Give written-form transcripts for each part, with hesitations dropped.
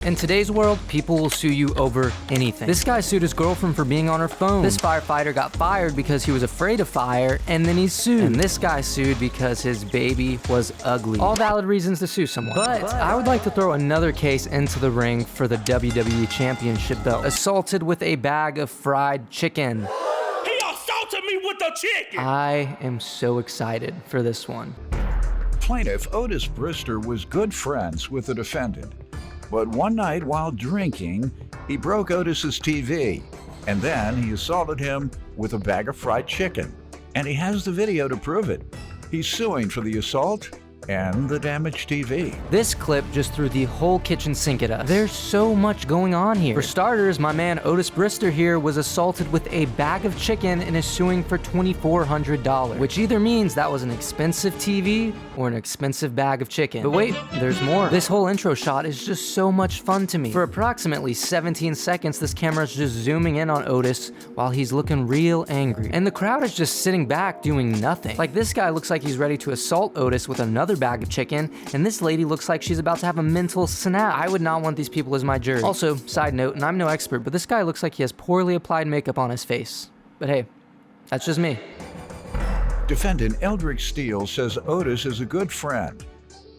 In today's world, people will sue you over anything. This guy sued his girlfriend for being on her phone. This firefighter got fired because he was afraid of fire, and then he sued. And this guy sued because his baby was ugly. All valid reasons to sue someone. But I would like to throw another case into the ring for the WWE Championship though. Assaulted with a bag of fried chicken. He assaulted me with the chicken! I am so excited for this one. Plaintiff Otis Brister was good friends with the defendant. But one night while drinking, he broke Otis's TV, and then he assaulted him with a bag of fried chicken. And he has the video to prove it. He's suing for the assault and the damaged TV. This clip just threw the whole kitchen sink at us. There's so much going on here. For starters, my man Otis Brister here was assaulted with a bag of chicken and is suing for $2,400, which either means that was an expensive TV or an expensive bag of chicken. But wait, there's more. This whole intro shot is just so much fun to me. For approximately 17 seconds, this camera is just zooming in on Otis while he's looking real angry. And the crowd is just sitting back doing nothing. Like, this guy looks like he's ready to assault Otis with another bag of chicken, and this lady looks like she's about to have a mental snap. I would not want these people as my jury. Also, side note, and I'm no expert, but this guy looks like he has poorly applied makeup on his face. But hey, that's just me. Defendant Eldrick Steele says Otis is a good friend,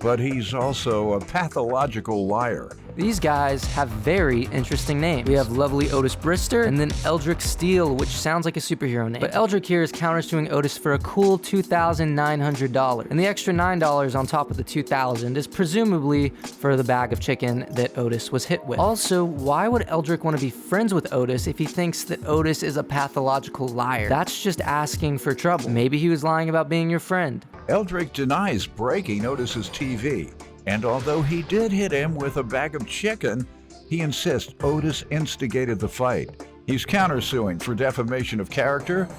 but he's also a pathological liar. These guys have very interesting names. We have lovely Otis Brister and then Eldrick Steele, which sounds like a superhero name. But Eldrick here is countersuing Otis for a cool $2,900. And the extra $9 on top of the $2,000 is presumably for the bag of chicken that Otis was hit with. Also, why would Eldrick want to be friends with Otis if he thinks that Otis is a pathological liar? That's just asking for trouble. Maybe he was lying about being your friend. Eldrick denies breaking Otis's TV. And although he did hit him with a bag of chicken, he insists Otis instigated the fight. He's countersuing for defamation of character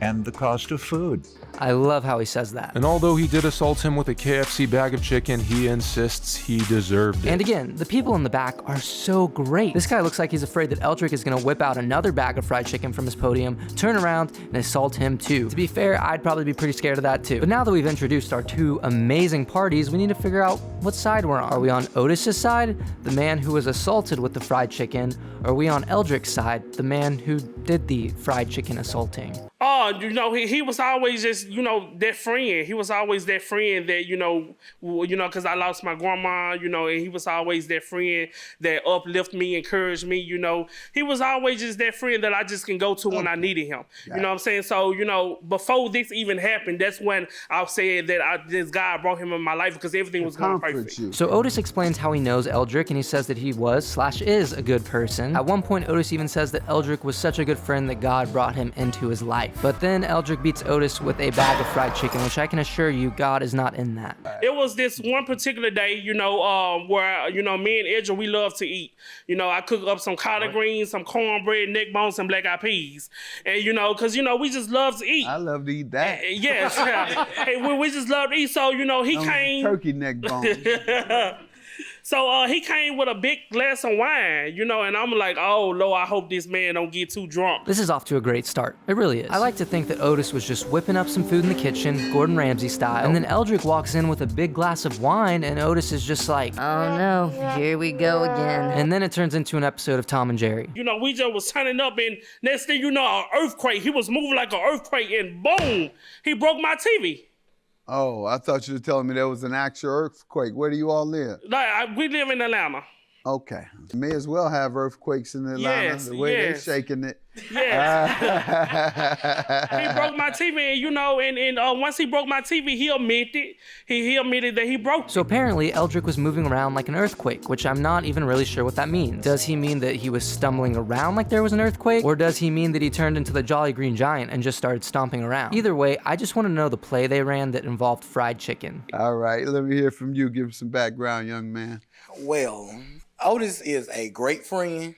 and the cost of food. I love how he says that. And although he did assault him with a KFC bag of chicken, he insists he deserved it. And again, the people in the back are so great. This guy looks like he's afraid that Eldrick is gonna whip out another bag of fried chicken from his podium, turn around, and assault him too. To be fair, I'd probably be pretty scared of that too. But now that we've introduced our two amazing parties, we need to figure out what side we're on. Are we on Otis's side, the man who was assaulted with the fried chicken, or are we on Eldrick's side, the man who did the fried chicken assaulting? He was always just, that friend. He was always that friend that, because I lost my grandma, and he was always that friend that uplifted me, encouraged me, He was always just that friend that I just can go to when I needed him. You know what I'm saying? So, before this even happened, that's when I said that this guy brought him in my life because everything was going perfect. So Otis explains how he knows Eldrick, and he says that he was/is a good person. At one point, Otis even says that Eldrick was such a good friend that God brought him into his life. But then Eldrick beats Otis with a bag of fried chicken, which I can assure you, God is not in that. It was this one particular day, where, me and Edgar, we love to eat. I cook up some collard greens, some cornbread, neck bones, and black eyed peas. And, because, we just love to eat. I love to eat that. Yes. Hey, we just love to eat. So, he came. Turkey neck bones. So he came with a big glass of wine, and I'm like, oh, Lord, I hope this man don't get too drunk. This is off to a great start. It really is. I like to think that Otis was just whipping up some food in the kitchen, Gordon Ramsay style, and then Eldrick walks in with a big glass of wine, and Otis is just like, oh no, here we go again. And then it turns into an episode of Tom and Jerry. We just was turning up, and next thing you know, an earthquake. He was moving like an earthquake, and boom, he broke my TV. Oh, I thought you were telling me there was an actual earthquake. Where do you all live? We live in Atlanta. Okay. May as well have earthquakes in Atlanta, the way they're shaking it. Yes. He broke my TV, and once he broke my TV, he admitted. He admitted that he broke it. So apparently, Eldrick was moving around like an earthquake, which I'm not even really sure what that means. Does he mean that he was stumbling around like there was an earthquake? Or does he mean that he turned into the Jolly Green Giant and just started stomping around? Either way, I just want to know the play they ran that involved fried chicken. All right, let me hear from you. Give some background, young man. Well, Otis is a great friend.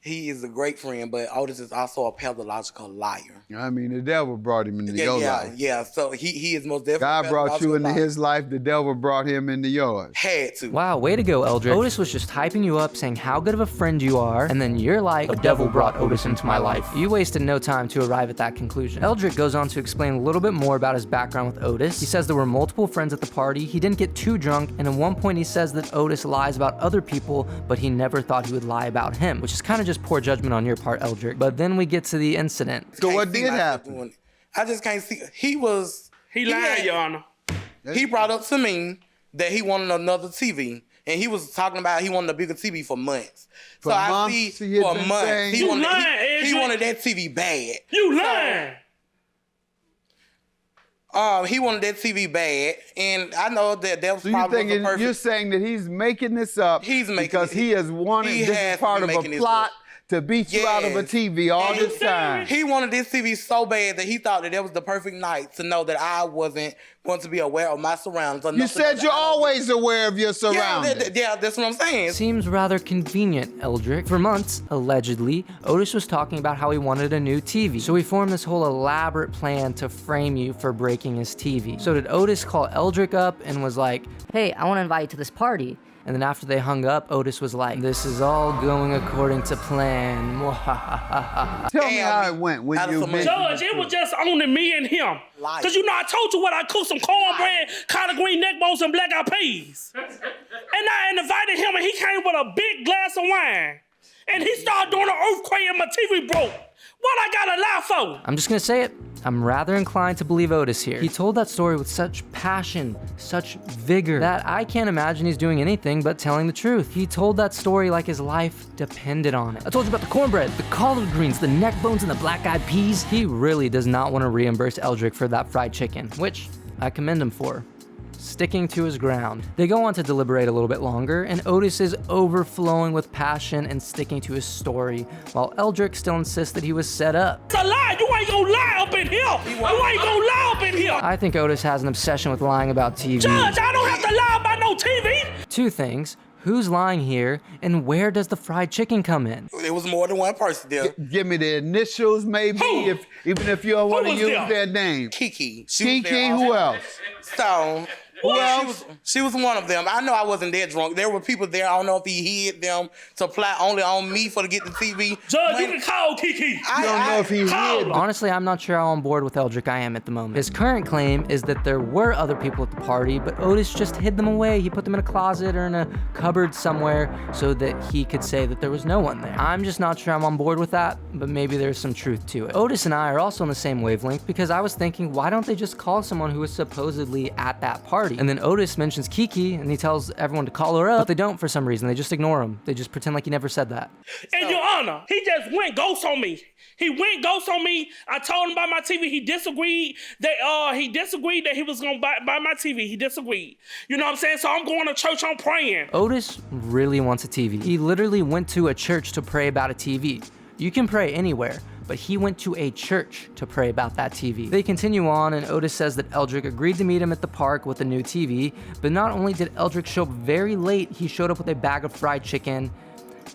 he is a great friend, but Otis is also a pathological liar. I mean, the devil brought him into your life. Yeah, so he is most definitely God brought you into his life, the devil brought him into yours. Had to. Wow, way to go, Eldrick. Otis was just hyping you up, saying how good of a friend you are, and then you're like, the devil brought Otis into my life. You wasted no time to arrive at that conclusion. Eldrick goes on to explain a little bit more about his background with Otis. He says there were multiple friends at the party, he didn't get too drunk, and at one point he says that Otis lies about other people, but he never thought he would lie about him, which is kind of just poor judgment on your part, Eldrick. But then we get to the incident. So what did happen? I just can't see. He lied, Your Honor. He brought up to me that he wanted another TV. And he was talking about he wanted a bigger TV for months. For months? He wanted that TV bad. You lying. He wanted that TV bad, and I know that was probably the perfect. You're saying that he's making this up because he has wanted this part of a plot to beat you out of a TV all this time. He wanted this TV so bad that he thought that was the perfect night to know that I wasn't going to be aware of my surroundings. You said you're always aware of your surroundings. Yeah, that's what I'm saying. Seems rather convenient, Eldrick. For months, allegedly, Otis was talking about how he wanted a new TV. So he formed this whole elaborate plan to frame you for breaking his TV. So did Otis call Eldrick up and was like, hey, I want to invite you to this party. And then after they hung up, Otis was like, this is all going according to plan. Tell me how it went when you Judge, it was just only me and him. Because you know, I told you what, I cooked some cornbread, collard green neck bones, and black-eyed peas. And I invited him, and he came with a big glass of wine. And he started doing an earthquake, and my TV broke. What I gotta lie for? I'm just gonna say it. I'm rather inclined to believe Otis here. He told that story with such passion, such vigor, that I can't imagine he's doing anything but telling the truth. He told that story like his life depended on it. I told you about the cornbread, the collard greens, the neck bones, and the black-eyed peas. He really does not want to reimburse Eldrick for that fried chicken, which I commend him for. Sticking to his ground. They go on to deliberate a little bit longer, and Otis is overflowing with passion and sticking to his story, while Eldrick still insists that he was set up. It's a lie! You ain't gonna lie up in here! You ain't gonna lie up in here! I think Otis has an obsession with lying about TV. Judge, I don't have to lie about no TV! Two things. Who's lying here, and where does the fried chicken come in? It was more than one person there. Give me the initials, maybe, even if you don't want to use their name. Kiki. Kiki, who else? So... Well, she was one of them. I know I wasn't that drunk. There were people there. I don't know if he hid them to plot only on me to get the TV. Judge, you can call Kiki. I don't know if he hid. Honestly, I'm not sure how on board with Eldrick I am at the moment. His current claim is that there were other people at the party, but Otis just hid them away. He put them in a closet or in a cupboard somewhere so that he could say that there was no one there. I'm just not sure I'm on board with that, but maybe there's some truth to it. Otis and I are also on the same wavelength because I was thinking, why don't they just call someone who was supposedly at that party? And then Otis mentions Kiki, and he tells everyone to call her up, but they don't for some reason. They just ignore him. They just pretend like he never said that. And Your Honor, he just went ghost on me. He went ghost on me. I told him about my TV. He disagreed that he was gonna buy my TV. He disagreed. You know what I'm saying? So I'm going to church, I'm praying. Otis really wants a TV. He literally went to a church to pray about a TV. You can pray anywhere, but he went to a church to pray about that TV. They continue on, and Otis says that Eldrick agreed to meet him at the park with a new TV, but not only did Eldrick show up very late, he showed up with a bag of fried chicken,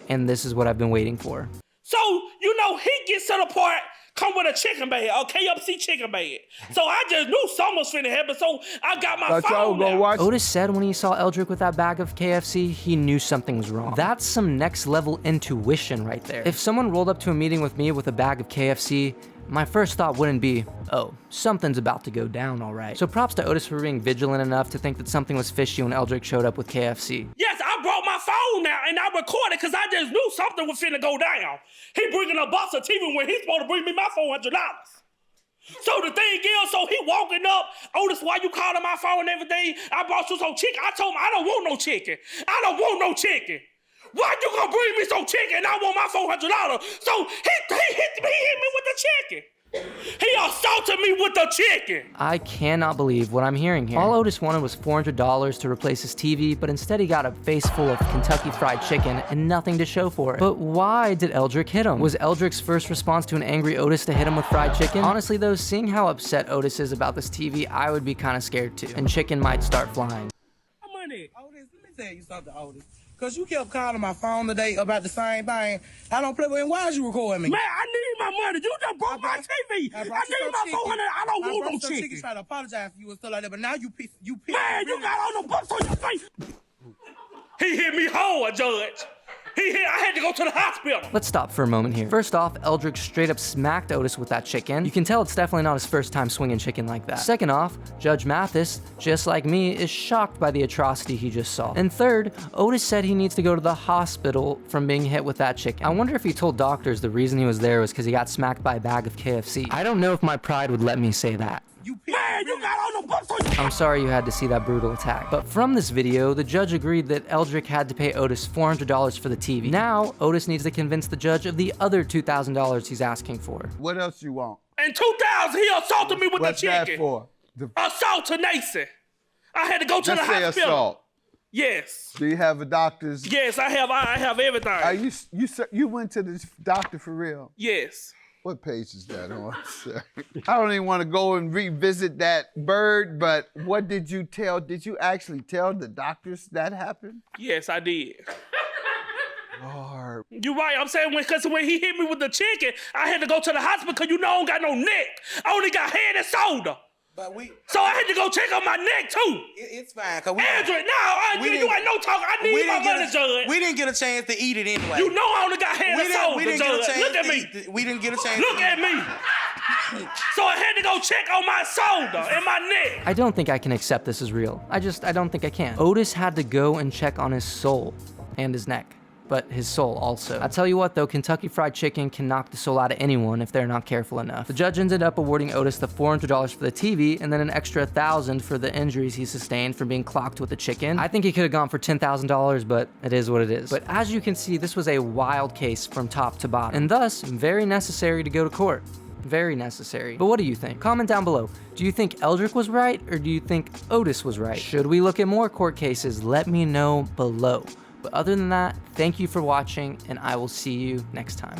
and this is what I've been waiting for. So, you know, he gets to the part, come with a chicken bag, a KFC chicken bag. So I just knew something was finna happen, so I got my phone out. Otis said when he saw Eldrick with that bag of KFC, he knew something was wrong. That's some next level intuition right there. If someone rolled up to a meeting with me with a bag of KFC, my first thought wouldn't be, oh, something's about to go down, all right. So props to Otis for being vigilant enough to think that something was fishy when Eldrick showed up with KFC. Yes, I brought my phone now, and I recorded because I just knew something was finna go down. He bringing a box of TV when he's supposed to bring me my $400. So the thing is, so he walking up, Otis, why you calling my phone and everything? I brought you some chicken. I told him I don't want no chicken. I don't want no chicken. Why you gonna bring me some chicken and I want my $400? So he hit me with the chicken. He assaulted me with the chicken. I cannot believe what I'm hearing here. All Otis wanted was $400 to replace his TV, but instead he got a face full of Kentucky Fried Chicken and nothing to show for it. But why did Eldrick hit him? Was Eldrick's first response to an angry Otis to hit him with fried chicken? Honestly though, seeing how upset Otis is about this TV, I would be kind of scared too. And chicken might start flying. Otis, let me tell you something, Otis. Because you kept calling my phone today about the same thing. I don't play with it. Why is you recording me? Man, I need my money. You just broke my TV. I need my 400. I don't want no chicken. Try to apologize for you and stuff like that, but now you pissed. Man, you got all the books on your face. He hit me hard, Judge. I had to go to the hospital. Let's stop for a moment here. First off, Eldrick straight up smacked Otis with that chicken. You can tell it's definitely not his first time swinging chicken like that. Second off, Judge Mathis, just like me, is shocked by the atrocity he just saw. And third, Otis said he needs to go to the hospital from being hit with that chicken. I wonder if he told doctors the reason he was there was because he got smacked by a bag of KFC. I don't know if my pride would let me say that. Man, you got all the books on your... I'm sorry you had to see that brutal attack. But from this video, the judge agreed that Eldrick had to pay Otis $400 for the TV. Now, Otis needs to convince the judge of the other $2,000 he's asking for. What else you want? In 2000, he assaulted me with What's the chicken. That for? Assault to Nason. I had to go to the Just say hospital. assault. Yes. Do you have a doctor's? Yes, I have everything. You went to the doctor for real? Yes. What page is that on, sir? I don't even want to go and revisit that bird, but what did you tell? Did you actually tell the doctors that happened? Yes, I did. Lord. You're right. I'm saying because when he hit me with the chicken, I had to go to the hospital because you know I don't got no neck. I only got head and shoulder. So I had to go check on my neck too. It's fine. Andrew, no, you ain't no talk. I need my money, Judge. We didn't get a chance to eat it anyway. You know I only got head and shoulder, Judge. Look at me. We didn't get a chance. Look at me. So I had to go check on my shoulder and my neck. I don't think I can accept this as real. I don't think I can. Otis had to go and check on his soul and his neck. But his soul also. I tell you what though, Kentucky Fried Chicken can knock the soul out of anyone if they're not careful enough. The judge ended up awarding Otis the $400 for the TV and then an extra $1,000 for the injuries he sustained from being clocked with the chicken. I think he could have gone for $10,000, but it is what it is. But as you can see, this was a wild case from top to bottom, and thus very necessary to go to court. Very necessary. But what do you think? Comment down below. Do you think Eldrick was right, or do you think Otis was right? Should we look at more court cases? Let me know below. But other than that, thank you for watching, and I will see you next time.